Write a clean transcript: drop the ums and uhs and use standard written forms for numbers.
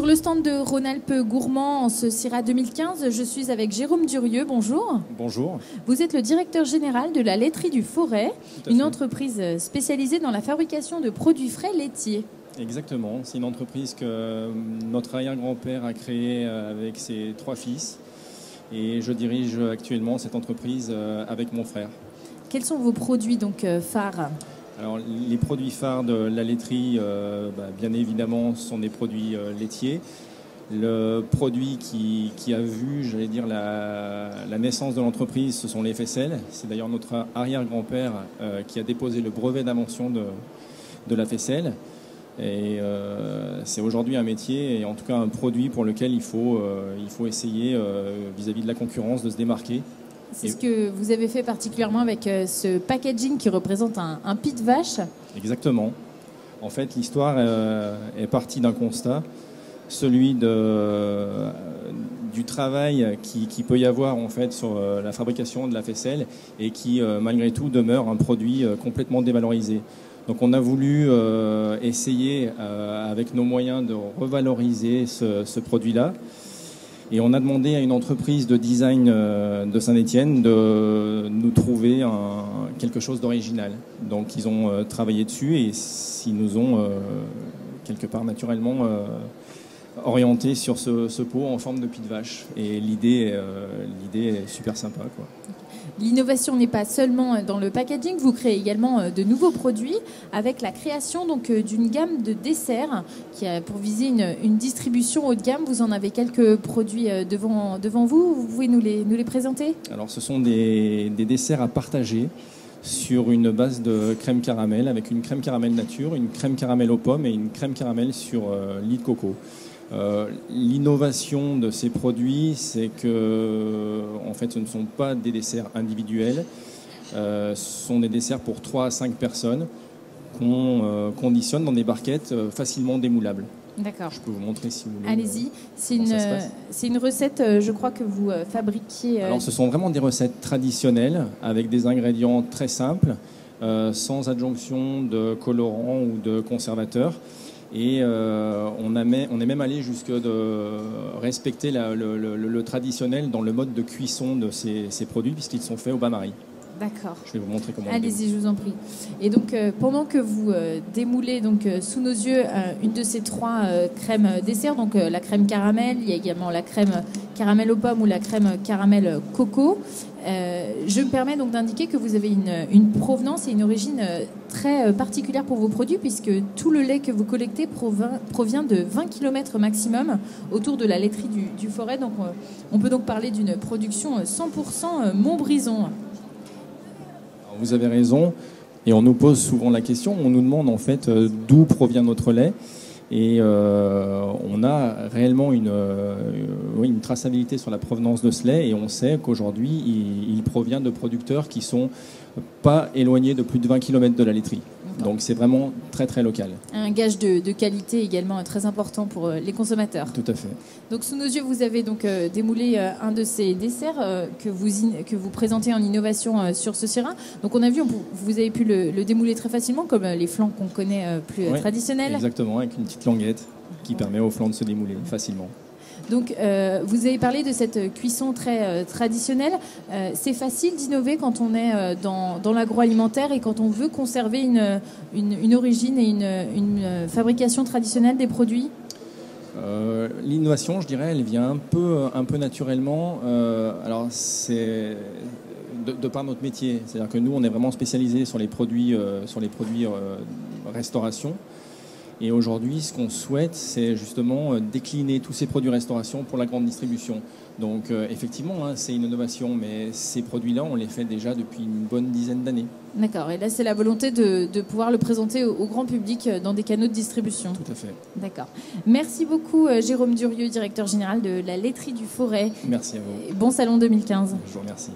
Sur le stand de Rhône-Alpes Gourmand en ce CIRA 2015, je suis avec Jérôme Durieux. Bonjour. Bonjour. Vous êtes le directeur général de la laiterie du Forêt, une entreprise spécialisée dans la fabrication de produits frais laitiers. Exactement. C'est une entreprise que notre arrière-grand-père a créée avec ses 3 fils. Et je dirige actuellement cette entreprise avec mon frère. Quels sont vos produits donc phares ? Alors, les produits phares de la laiterie, bien évidemment, sont des produits laitiers. Le produit qui a vu, j'allais dire, la naissance de l'entreprise, ce sont les faisselles. C'est d'ailleurs notre arrière-grand-père qui a déposé le brevet d'invention de la faisselle. Et c'est aujourd'hui un métier, et en tout cas un produit pour lequel il faut essayer, vis-à-vis de la concurrence, de se démarquer. C'est ce que vous avez fait particulièrement avec ce packaging qui représente un pied de vache. Exactement. En fait, l'histoire est partie d'un constat, celui du travail qui peut y avoir en fait sur la fabrication de la faisselle et qui, malgré tout, demeure un produit complètement dévalorisé. Donc on a voulu essayer, avec nos moyens, de revaloriser ce produit-là. Et on a demandé à une entreprise de design de Saint-Étienne de nous trouver quelque chose d'original. Donc ils ont travaillé dessus et ils nous ont quelque part naturellement orienté sur ce pot en forme de pied de vache. Et l'idée est super sympa, quoi. L'innovation n'est pas seulement dans le packaging, vous créez également de nouveaux produits avec la création donc d'une gamme de desserts qui a pour viser une distribution haut de gamme. Vous en avez quelques produits devant vous, vous pouvez nous les présenter ? Alors ce sont des desserts à partager sur une base de crème caramel avec une crème caramel nature, une crème caramel aux pommes et une crème caramel sur lit de coco. L'innovation de ces produits, c'est que en fait, ce ne sont pas des desserts individuels, ce sont des desserts pour 3 à 5 personnes qu'on conditionne dans des barquettes facilement démoulables. D'accord. Je peux vous montrer si vous voulez. Allez-y. C'est une recette, je crois, que vous fabriquiez. Alors, ce sont vraiment des recettes traditionnelles avec des ingrédients très simples, sans adjonction de colorants ou de conservateurs. Et on est même allé jusque de respecter le traditionnel dans le mode de cuisson de ces produits, puisqu'ils sont faits au bain-marie. D'accord. Je vais vous montrer comment. Allez-y, je vous en prie. Et donc, pendant que vous démoulez donc, sous nos yeux une de ces 3 crèmes dessert, donc la crème caramel, il y a également la crème caramel aux pommes ou la crème caramel coco, je me permets donc d'indiquer que vous avez une provenance et une origine très particulière pour vos produits, puisque tout le lait que vous collectez provient de 20 km maximum autour de la laiterie du Forêt. Donc, on peut donc parler d'une production 100% Montbrison. Vous avez raison, et on nous pose souvent la question, on nous demande en fait d'où provient notre lait, et on a réellement une traçabilité sur la provenance de ce lait, et on sait qu'aujourd'hui il provient de producteurs qui sont pas éloignés de plus de 20 km de la laiterie. Donc c'est vraiment très très local. Un gage de qualité également très important pour les consommateurs. Tout à fait. Donc sous nos yeux, vous avez donc démoulé un de ces desserts que vous présentez en innovation sur ce CIRA. Donc on a vu, vous avez pu le démouler très facilement, comme les flancs qu'on connaît plus traditionnels. Exactement, avec une petite languette qui permet aux flancs de se démouler facilement. Donc, vous avez parlé de cette cuisson très traditionnelle. C'est facile d'innover quand on est dans l'agroalimentaire et quand on veut conserver une origine et une fabrication traditionnelle des produits. L'innovation, je dirais, elle vient un peu naturellement. Alors, c'est de par notre métier. C'est-à-dire que nous, on est vraiment spécialisé sur les produits restauration. Et aujourd'hui, ce qu'on souhaite, c'est justement décliner tous ces produits restauration pour la grande distribution. Donc effectivement, c'est une innovation, mais ces produits-là, on les fait déjà depuis une bonne dizaine d'années. D'accord, et là c'est la volonté de pouvoir le présenter au grand public dans des canaux de distribution. Tout à fait. D'accord. Merci beaucoup Jérôme Durieux, directeur général de la laiterie du Forêt. Merci à vous. Et bon salon 2015. Je vous remercie.